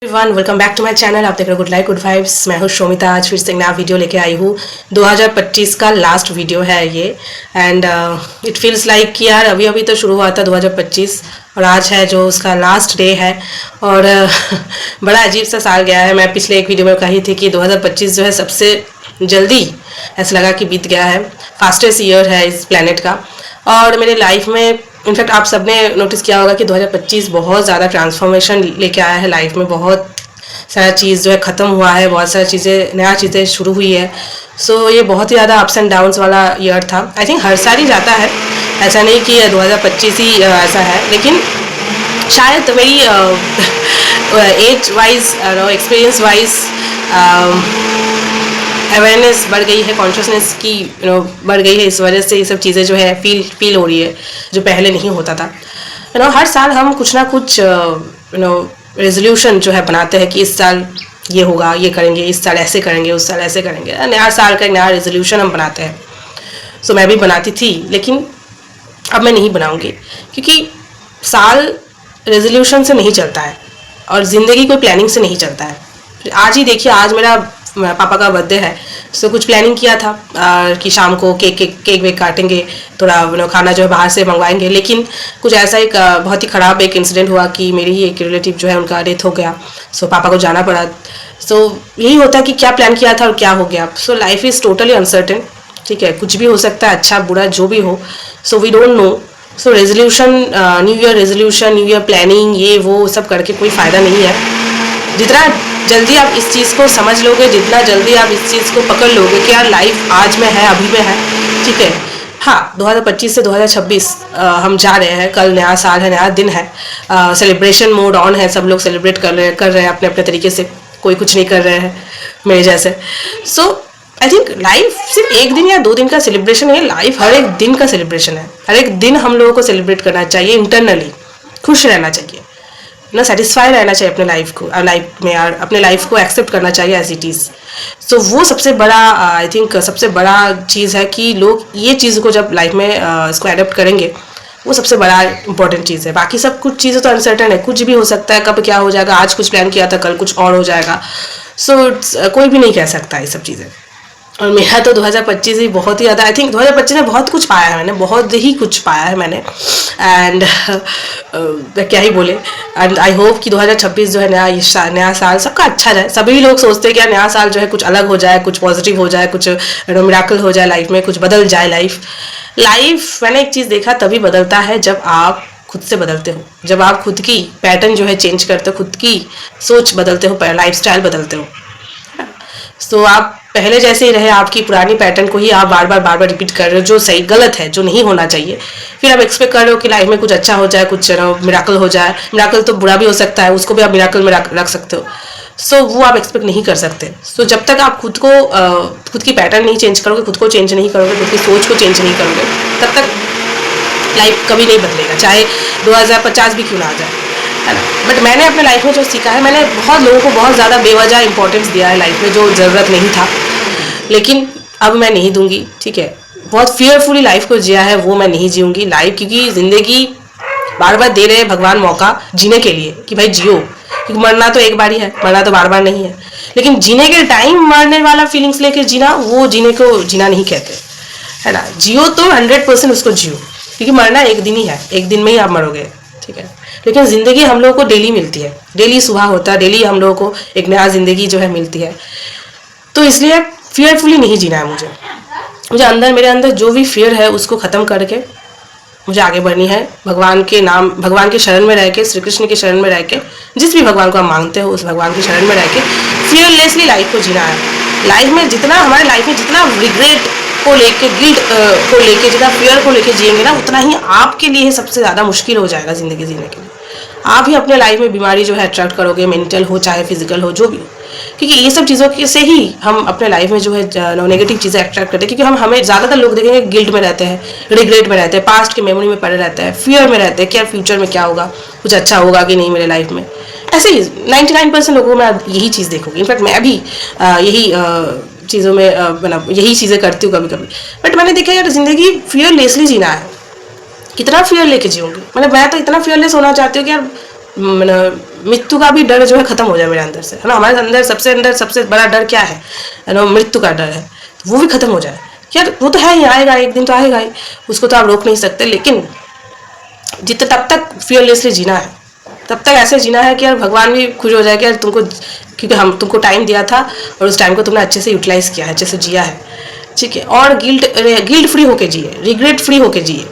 Everyone welcome back to my channel. आप देख रहे हो गुड लाइफ गुड वाइब्स। मैं हूँ शोमिता। आज फिर से एक नया वीडियो लेके आई हूँ। 2025 का लास्ट वीडियो है ये एंड इट फील्स लाइक कि यार अभी अभी तो शुरू हुआ था 2025 और आज है जो उसका लास्ट डे है और बड़ा अजीब सा साल गया है। मैं पिछले एक वीडियो में कही थी कि 2025 जो है सबसे जल्दी ऐसा लगा कि बीत गया है, फास्टेस्ट ईयर है इस प्लेनेट का। और मेरे लाइफ में इनफैक्ट आप सबने नोटिस किया होगा कि 2025 बहुत ज़्यादा ट्रांसफॉर्मेशन लेके आया है लाइफ में। बहुत सारा चीज़ जो है ख़त्म हुआ है, बहुत सारी चीज़ें नया चीज़ें शुरू हुई है। सो ये बहुत ही ज़्यादा अप्स एंड डाउन्स वाला ईयर था। आई थिंक हर साल ही जाता है, ऐसा नहीं कि 2025 ही ऐसा है, लेकिन शायद मेरी age wise experience wise awareness बढ़ गई है, कॉन्शियसनेस की बढ़ गई है। इस वजह से ये सब चीज़ें जो है फील हो रही है जो पहले नहीं होता था। हर साल हम कुछ ना कुछ रेजोल्यूशन जो है बनाते हैं कि इस साल ये होगा, ये करेंगे, इस साल ऐसे करेंगे, उस साल ऐसे करेंगे। नया साल का एक नया रेजोल्यूशन हम बनाते हैं। सो मैं भी बनाती थी, लेकिन अब मैं नहीं बनाऊंगी क्योंकि साल रेजोल्यूशन से नहीं चलता है और ज़िंदगी कोई प्लानिंग से नहीं चलता है। आज ही देखिए, आज मेरा पापा का बर्थडे है। सो कुछ प्लानिंग किया था कि शाम को केक वेक काटेंगे, थोड़ा खाना जो है बाहर से मंगवाएंगे, लेकिन कुछ ऐसा एक बहुत ही ख़राब एक इंसिडेंट हुआ कि मेरी ही एक रिलेटिव जो है उनका डेथ हो गया। सो पापा को जाना पड़ा। सो यही होता है कि क्या प्लान किया था और क्या हो गया। So life is totally uncertain, ठीक है, कुछ भी हो सकता है, अच्छा बुरा जो भी हो। So we don't know. So resolution, new year resolution, new year planning, ये वो सब करके कोई फ़ायदा नहीं है। जितना जल्दी आप इस चीज़ को समझ लोगे, जितना जल्दी आप इस चीज़ को पकड़ लोगे कि यार लाइफ आज में है, अभी में है, ठीक है। हाँ, 2025 से 2026 हम जा रहे हैं। कल नया साल है, नया दिन है, सेलिब्रेशन मोड ऑन है, सब लोग सेलिब्रेट कर रहे हैं अपने अपने तरीके से। कोई कुछ नहीं कर रहे हैं मेरे जैसे। सो आई थिंक लाइफ सिर्फ एक दिन या 2 दिन का सेलिब्रेशन है, लाइफ हर एक दिन का सेलिब्रेशन है। हर एक दिन हम लोगों को सेलिब्रेट करना चाहिए, इंटरनली खुश रहना चाहिए ना, सेटिस्फाई रहना चाहिए अपने लाइफ में यार, अपने लाइफ को एक्सेप्ट करना चाहिए एज इट इज़। सो वो सबसे बड़ा आई थिंक सबसे बड़ा चीज़ है कि लोग ये चीज़ को जब लाइफ में इसको एडप्ट करेंगे, वो सबसे बड़ा इंपॉर्टेंट चीज़ है। बाकी सब कुछ चीज़ें तो अनसर्टन है, कुछ भी हो सकता है, कब क्या हो जाएगा। आज कुछ प्लान किया था, कल कुछ और हो जाएगा। सो कोई भी नहीं कह सकता ये सब चीज़ें। और मेरा तो 2025 ही बहुत ही ज़्यादा, आई थिंक 2025 में बहुत कुछ पाया है मैंने, बहुत ही कुछ पाया है मैंने। एंड क्या ही बोले। एंड आई होप कि 2026 जो है नया साल सबका अच्छा जाए। सभी लोग सोचते हैं कि नया साल जो है कुछ अलग हो जाए, कुछ पॉजिटिव हो जाए, कुछ मिराकल हो जाए लाइफ में, कुछ बदल जाए लाइफ। मैंने एक चीज़ देखा, तभी बदलता है जब आप खुद से बदलते हो, जब आप खुद की पैटर्न जो है चेंज करते हो, खुद की सोच बदलते हो, लाइफ स्टाइल बदलते हो। तो आप पहले जैसे ही रहे, आपकी पुरानी पैटर्न को ही आप बार बार रिपीट कर रहे हो, जो सही गलत है, जो नहीं होना चाहिए। फिर आप एक्सपेक्ट कर रहे हो कि लाइफ में कुछ अच्छा हो जाए, कुछ मिराकल हो जाए। मिराकल तो बुरा भी हो सकता है, उसको भी आप मिराकल में रख सकते हो। सो वो आप एक्सपेक्ट नहीं कर सकते। सो जब तक आप खुद की पैटर्न नहीं चेंज करोगे, खुद को चेंज नहीं करोगे, खुद की सोच को चेंज नहीं करोगे, तब तक लाइफ कभी नहीं बदलेगा, चाहे 2050 भी क्यों ना आ जाए, है ना। बट मैंने अपने लाइफ में जो सीखा है, मैंने बहुत लोगों को बहुत ज़्यादा बेवजह इंपॉर्टेंस दिया है लाइफ में, जो ज़रूरत नहीं था, लेकिन अब मैं नहीं दूंगी, ठीक है। बहुत फियरफुली लाइफ को जिया है, वो मैं नहीं जीऊँगी लाइफ, क्योंकि ज़िंदगी बार बार दे रहे हैं भगवान मौका जीने के लिए कि भाई जियो, क्योंकि मरना तो एक बार ही है, मरना तो बार बार नहीं है। लेकिन जीने के टाइम मरने वाला फीलिंग्स लेके जीना, वो जीने को जीना नहीं कहते, है ना। जियो तो 100% उसको जियो, क्योंकि मरना एक दिन ही है, एक दिन में ही आप मरोगे, ठीक है। लेकिन ज़िंदगी हम लोगों को डेली मिलती है, डेली सुबह होता है, डेली हम लोगों को एक नया ज़िंदगी जो है मिलती है। तो इसलिए फियरफुली नहीं जीना है मुझे मेरे अंदर जो भी फियर है उसको ख़त्म करके मुझे आगे बढ़नी है। भगवान के शरण में रह के, श्री कृष्ण के शरण में रह के, जिस भी भगवान को हम मांगते हो उस भगवान के शरण में रह के फियरलेसली लाइफ को जीना है। लाइफ में जितना हमारे लाइफ में जितना रिग्रेट को लेके, गिल्ट को लेके, जितना फियर को लेके जिएंगे ना, उतना ही आपके लिए सबसे ज़्यादा मुश्किल हो जाएगा ज़िंदगी जीने के लिए। आप ही अपने लाइफ में बीमारी जो है अट्रैक्ट करोगे, मेंटल हो चाहे फिजिकल हो, जो भी हो, क्योंकि ये सब चीज़ों से ही हम अपने लाइफ में जो है नेगेटिव चीज़ें अट्रैक्ट करते हैं। क्योंकि हमें ज़्यादातर लोग देखेंगे गिल्ट में रहते हैं, रिग्रेट में रहते हैं, पास्ट की मेमोरी में पड़े रहते हैं, फियर में रहते हैं कि यार फ्यूचर में क्या होगा, कुछ अच्छा होगा कि नहीं मेरे लाइफ में। ऐसे ही 99% लोगों में यही चीज़ देखोगे। इनफैक्ट मैं भी यही चीज़ों में यही चीज़ें करती हूँ कभी कभी। बट मैंने देखा यार ज़िंदगी फियरलेसली जीना है। कितना फियर लेके जीऊँगी, मतलब मैं तो इतना फियरलेस होना चाहती हूँ कि यार मृत्यु का भी डर जो है ख़त्म हो जाए मेरे अंदर से, है ना। हमारे अंदर सबसे बड़ा डर क्या है ना, मृत्यु का डर है, तो वो भी ख़त्म हो जाए। यार वो तो है ही, आएगा एक दिन तो आएगा ही, उसको तो आप रोक नहीं सकते। लेकिन जितने तब तक फियरलेसली जीना है, तब तक ऐसे जीना है कि यार भगवान भी खुश हो जाए कि यार तुमको, क्योंकि हम तुमको टाइम दिया था और उस टाइम को तुमने अच्छे से यूटिलाइज़ किया है, अच्छे से जिया है, ठीक है। और गिल्ट फ्री होके जिए, रिग्रेट फ्री होके जिए,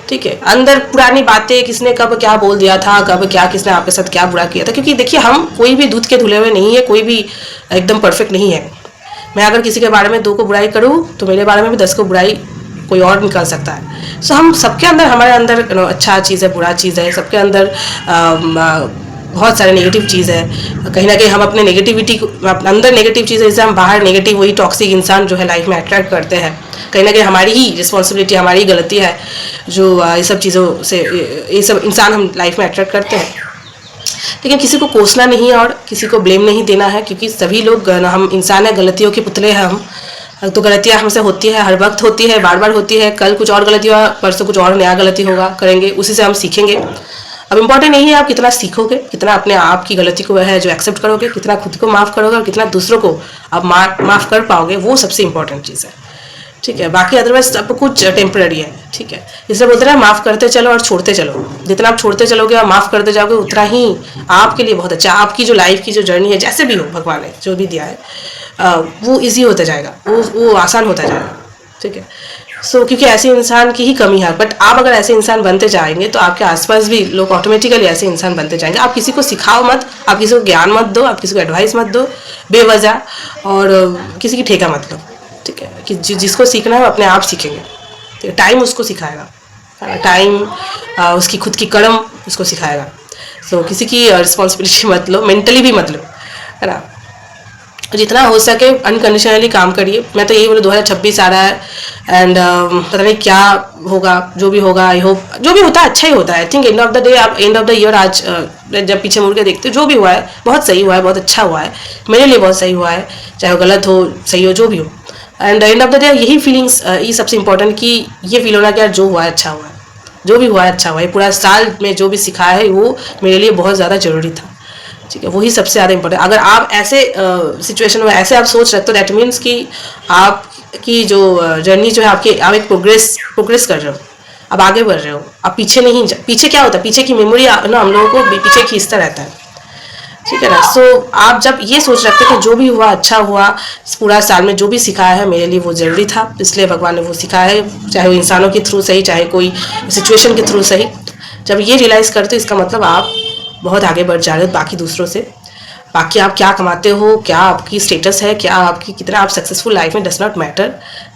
ठीक है। अंदर पुरानी बातें, किसने कब क्या बोल दिया था, कब क्या किसने आपके साथ क्या बुरा किया था, क्योंकि देखिए हम कोई भी दूध के धुले हुए नहीं है, कोई भी एकदम परफेक्ट नहीं है। मैं अगर किसी के बारे में 2 को बुराई करूँ तो मेरे बारे में भी 10 को बुराई कोई और निकल सकता है। सो हम सबके अंदर, हमारे अंदर अच्छा चीज़ है, बुरा चीज़ है, सबके अंदर बहुत सारे नेगेटिव चीज़ है। कहीं ना कहीं हम अपने नेगेटिविटी को, अंदर नेगेटिव चीज़ है, जैसे हम बाहर नेगेटिव, वही टॉक्सिक इंसान जो है लाइफ में अट्रैक्ट करते हैं। कहीं ना कहीं हमारी ही रिस्पॉन्सिबिलिटी, हमारी ही गलती है जो ये सब चीज़ों से, ये सब इंसान हम लाइफ में अट्रैक्ट करते हैं। लेकिन किसी को कोसना नहीं है और किसी को ब्लेम नहीं देना है, क्योंकि सभी लोग, हम इंसान है, गलतियों के पुतले हैं हम। तो गलतियाँ हमसे होती है, हर वक्त होती है, बार बार होती है। कल कुछ और गलती हुआ, परसों कुछ और नया गलती होगा, करेंगे, उसी से हम सीखेंगे। अब इम्पॉर्टेंट नहीं है आप कितना सीखोगे, कितना अपने आप की गलती को है जो एक्सेप्ट करोगे, कितना खुद को माफ़ करोगे और कितना दूसरों को आप माफ़ कर पाओगे, वो सबसे इंपॉर्टेंट चीज़ है, ठीक है। बाकी अदरवाइज सब कुछ टेम्पररी है, ठीक है। इसलिए बोलते हैं माफ़ करते चलो और छोड़ते चलो। जितना आप छोड़ते चलोगे और माफ़ करते जाओगे, उतना ही आपके लिए बहुत अच्छा, आपकी जो लाइफ की जो जर्नी है, जैसे भी हो भगवान ने जो भी दिया है, वो इजी होता जाएगा, वो आसान होता जाएगा, ठीक है। क्योंकि ऐसे इंसान की ही कमी है। बट आप अगर ऐसे इंसान बनते जाएंगे तो आपके आसपास भी लोग ऑटोमेटिकली ऐसे इंसान बनते जाएंगे। आप किसी को सिखाओ मत, आप किसी को ज्ञान मत दो, आप किसी को एडवाइस मत दो बेवजह, और किसी की ठेका मत लो, ठीक है। कि जिसको सीखना है वो अपने आप सीखेंगे, ठीक है। टाइम उसको सिखाएगा, टाइम उसकी खुद की कड़म उसको सिखाएगा। किसी की रिस्पॉन्सिबिलिटी मत लो, मेंटली भी मत लो, है ना। जितना हो सके अनकंडीशनली काम करिए। मैं तो यही बोलूँ, 2026 आ रहा है एंड पता नहीं क्या होगा, जो भी होगा, आई होप जो भी होता है अच्छा ही होता है। I think end of the day, आप एंड ऑफ द ईयर आज जब पीछे मुड़ के देखते हो, जो भी हुआ है बहुत सही हुआ है, बहुत अच्छा हुआ है, मेरे लिए बहुत सही हुआ है, चाहे वो गलत हो सही हो जो भी हो। And end of the day यही फीलिंग्स, ये सबसे इंपॉर्टेंट, कि ये फील होना कि यार जो हुआ है अच्छा हुआ है, जो भी हुआ है अच्छा हुआ है। पूरा साल में जो भी सिखाया है वो मेरे लिए बहुत ज़्यादा ज़रूरी था, ठीक है। वही सबसे ज़्यादा इंपॉर्टेंट। अगर आप ऐसे सिचुएशन में ऐसे आप सोच रहे हो, तो दैट मीन्स कि आपकी जो जर्नी जो है, आप एक प्रोग्रेस कर रहे हो, आप आगे बढ़ रहे हो, आप पीछे नहीं पीछे क्या होता है, पीछे की मेमोरी ना हम लोगों को पीछे खींचता रहता है, ठीक है ना। आप जब ये सोच रखते हैं कि जो भी हुआ अच्छा हुआ, इस पूरा साल में जो भी सिखाया है मेरे लिए वो ज़रूरी था, इसलिए भगवान ने वो सिखाया है, चाहे वो इंसानों के थ्रू सही, चाहे कोई सिचुएशन के थ्रू सही। जब ये रियलाइज़ करते हो, इसका मतलब आप बहुत आगे बढ़ जा रहे हो बाकी दूसरों से। बाकी आप क्या कमाते हो, क्या आपकी स्टेटस है, क्या आपकी कितना आप सक्सेसफुल लाइफ में, डज नॉट मैटर,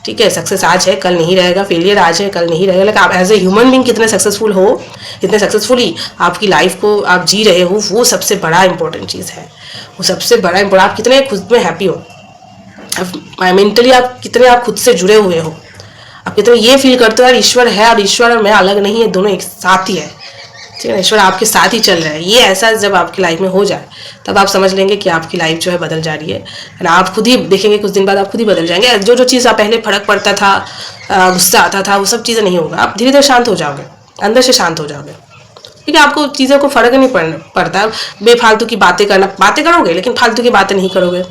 ठीक है। सक्सेस आज है कल नहीं रहेगा, फेलियर आज है कल नहीं रहेगा, लेकिन आप एज ए ह्यूमन बीइंग कितने सक्सेसफुल हो, कितने सक्सेसफुली आपकी लाइफ को आप जी रहे हो, वो सबसे बड़ा इंपॉर्टेंट चीज़ है। वो सबसे बड़ा इंपॉर्टेंट, आप कितने खुद में हैप्पी हो, मेंटली आप कितने आप खुद से जुड़े हुए हो, आप कितने ये फील करते हो यार ईश्वर है और ईश्वर और मैं अलग नहीं है, दोनों एक साथ ही है, ठीक है। ईश्वर आपके साथ ही चल रहा है। ये ऐसा जब आपकी लाइफ में हो जाए, तब आप समझ लेंगे कि आपकी लाइफ जो है बदल जा रही है ना। आप खुद ही देखेंगे, कुछ दिन बाद आप खुद ही बदल जाएंगे। जो जो चीज़ आप पहले फर्क पड़ता था, गुस्सा आता था, वो सब चीज़ें नहीं होगा। आप धीरे धीरे शांत हो जाओगे, अंदर से शांत हो जाओगे, ठीक है। आपको चीज़ों को फ़र्क नहीं पड़ता। बेफालतू की बातें करोगे, लेकिन फालतू की बातें नहीं करोगे।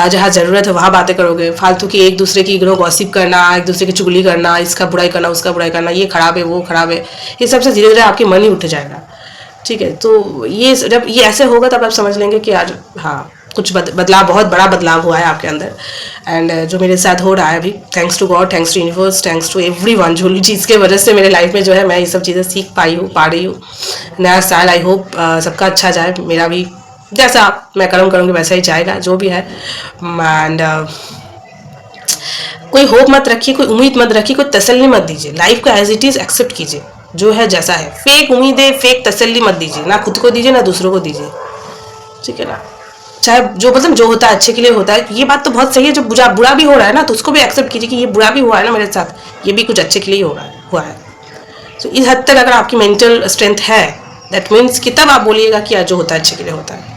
जहाँ ज़रूरत है वहाँ बातें करोगे। फालतू की एक दूसरे की गॉसिप करना, एक दूसरे की चुगली करना, इसका बुराई करना, उसका बुराई करना, ये खराब है वो खराब है, ये सबसे धीरे धीरे आपके मन ही उठ जाएगा, ठीक है। तो ये जब ये ऐसे होगा तब आप समझ लेंगे कि यार हाँ, कुछ बदलाव, बहुत बड़ा बदलाव हुआ है आपके अंदर। एंड जो मेरे साथ हो रहा है अभी, thanks to God, thanks to universe, thanks to everyone, जो चीज़ के वजह से मेरे लाइफ में जो है मैं ये सब चीज़ें सीख पा रही हूँ। नया साल आई होप सबका अच्छा जाए, मेरा भी जैसा मैं कर्म करूँगी वैसा ही जाएगा, जो भी है। एंड कोई होप मत रखिए, कोई उम्मीद मत रखिए, कोई तसल्ली मत दीजिए। लाइफ को एज इट इज़ एक्सेप्ट कीजिए, जो है जैसा है। फेक उम्मीदें, फेक तसल्ली मत दीजिए, ना खुद को दीजिए ना दूसरों को दीजिए, ठीक है ना। चाहे जो होता है अच्छे के लिए होता है, ये बात तो बहुत सही है। जो बुरा भी हो रहा है ना, तो उसको भी एक्सेप्ट कीजिए कि ये बुरा भी हुआ है ना मेरे साथ, ये भी कुछ अच्छे के लिए हुआ है। तो इस हद तक अगर आपकी मेंटल स्ट्रेंथ है, दैट मीन्स कि तब आप बोलिएगा कि जो होता है अच्छे के लिए होता है।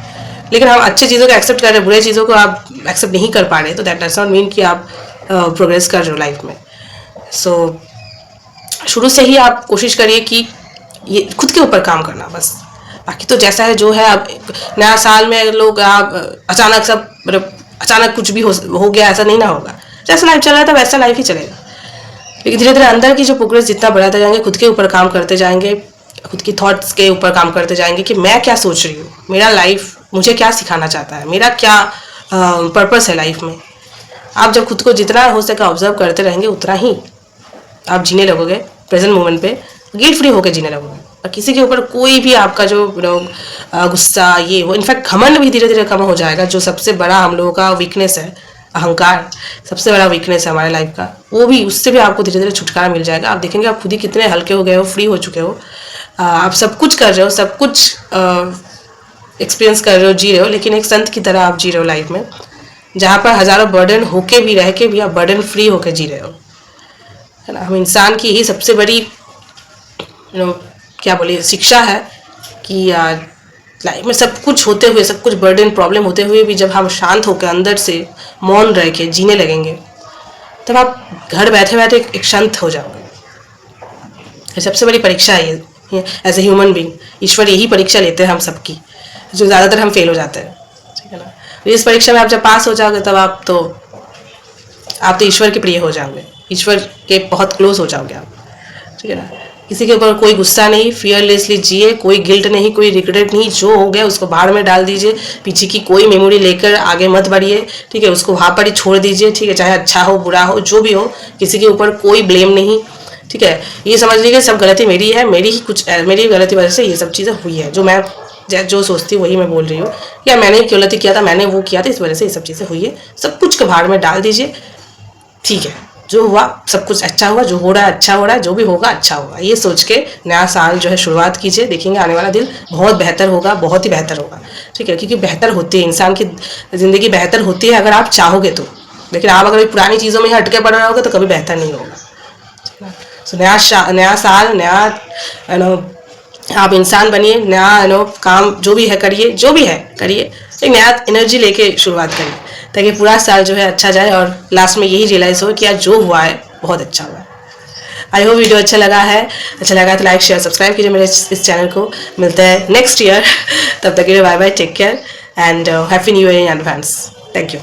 लेकिन हम अच्छी चीज़ों को एक्सेप्ट कर रहे हैं, बुरे चीज़ों को आप एक्सेप्ट नहीं कर पा रहे, तो दैट डज नॉट मीन कि आप प्रोग्रेस कर रहे हो लाइफ में। शुरू से ही आप कोशिश करिए कि ये खुद के ऊपर काम करना, बस बाकी तो जैसा है जो है, अब नया साल में लोग आप अचानक सब मतलब अचानक कुछ भी हो गया ऐसा नहीं ना होगा। जैसा लाइफ चल रहा था वैसा लाइफ ही चलेगा। लेकिन धीरे धीरे अंदर की जो प्रोग्रेस जितना बढ़ाते जाएंगे, खुद के ऊपर काम करते जाएंगे, खुद की थॉट्स के ऊपर काम करते जाएंगे कि मैं क्या सोच रही हूँ, मेरा लाइफ मुझे क्या सिखाना चाहता है, मेरा क्या पर्पस है लाइफ में। आप जब खुद को जितना हो सके ऑब्जर्व करते रहेंगे उतना ही आप जीने लगोगे प्रेजेंट मोमेंट पे, गिल्ट फ्री होकर जीने लगोगे। और किसी के ऊपर कोई भी आपका जो गुस्सा ये वो, इनफैक्ट घमंड भी धीरे धीरे कम हो जाएगा, जो सबसे बड़ा हम लोगों का वीकनेस है। अहंकार सबसे बड़ा वीकनेस है हमारे लाइफ का, वो भी उससे भी आपको धीरे धीरे छुटकारा मिल जाएगा। आप देखेंगे आप खुद ही कितने हल्के हो गए हो, फ्री हो चुके हो, आप सब कुछ कर रहे हो, सब कुछ एक्सपीरियंस कर रहे हो, जी रहे हो, लेकिन एक संत की तरह आप जी रहे हो लाइफ में, जहाँ पर हज़ारों बर्डन होके भी रह के भी आप बर्डन फ्री होकर जी रहे हो, है ना। हम इंसान की यही सबसे बड़ी क्या बोलिए शिक्षा है कि लाइफ में सब कुछ होते हुए, सब कुछ बर्डन प्रॉब्लम होते हुए भी जब हम शांत होकर अंदर से मौन रह के जीने लगेंगे, तब आप घर बैठे बैठे एक शांत हो जाओगे। सबसे बड़ी परीक्षा है ये एज ए ह्यूमन बीइंग। ईश्वर यही परीक्षा लेते हैं हम सबकी, जो ज़्यादातर हम फेल हो जाते हैं, ठीक है ना। इस परीक्षा में आप जब पास हो जाओगे तब आप तो ईश्वर के प्रिय हो जाओगे, ईश्वर के बहुत क्लोज हो जाओगे आप, ठीक है ना। किसी के ऊपर कोई गुस्सा नहीं, फियरलेसली जिए, कोई गिल्ट नहीं, कोई रिग्रेट नहीं, जो हो गया उसको बाहर में डाल दीजिए, पीछे की कोई मेमोरी लेकर आगे मत बढ़िए, ठीक है, उसको वहाँ पर ही छोड़ दीजिए, ठीक है, चाहे अच्छा हो बुरा हो जो भी हो, किसी के ऊपर कोई ब्लेम नहीं, ठीक है। ये समझ लीजिए सब गलती मेरी है, मेरी गलती वजह से ये सब चीज़ें हुई है, जो सोचती हूँ वही मैं बोल रही हूँ, या मैंने गलती किया था, मैंने वो किया था, इस वजह से ये सब चीज़ें हुई है, सब कुछ को बाहर में डाल दीजिए, ठीक है, जो हुआ सब कुछ अच्छा हुआ, जो हो रहा है अच्छा हो रहा है, जो भी होगा अच्छा होगा, ये सोच के नया साल जो है शुरुआत कीजिए। देखेंगे आने वाला दिन बहुत बेहतर होगा, बहुत ही बेहतर होगा, ठीक है, क्योंकि बेहतर होती है, इंसान की ज़िंदगी बेहतर होती है अगर आप चाहोगे तो। लेकिन आप अगर पुरानी चीज़ों में ही हटके पड़ रहे होगे तो कभी बेहतर नहीं होगा, ठीक है। सो नया साल, नया आप इंसान बनिए, नया काम जो भी है करिए, जो भी है करिए, एक नया एनर्जी लेके शुरुआत करिए, ताकि पूरा साल जो है अच्छा जाए और लास्ट में यही रियलाइज़ हो कि यार जो हुआ है बहुत अच्छा हुआ है। आई होप वीडियो अच्छा लगा तो लाइक शेयर सब्सक्राइब कीजिए मेरे इस चैनल को। मिलते हैं नेक्स्ट ईयर, तब तक के लिए bye bye, take care and happy new year in advance. Thank you.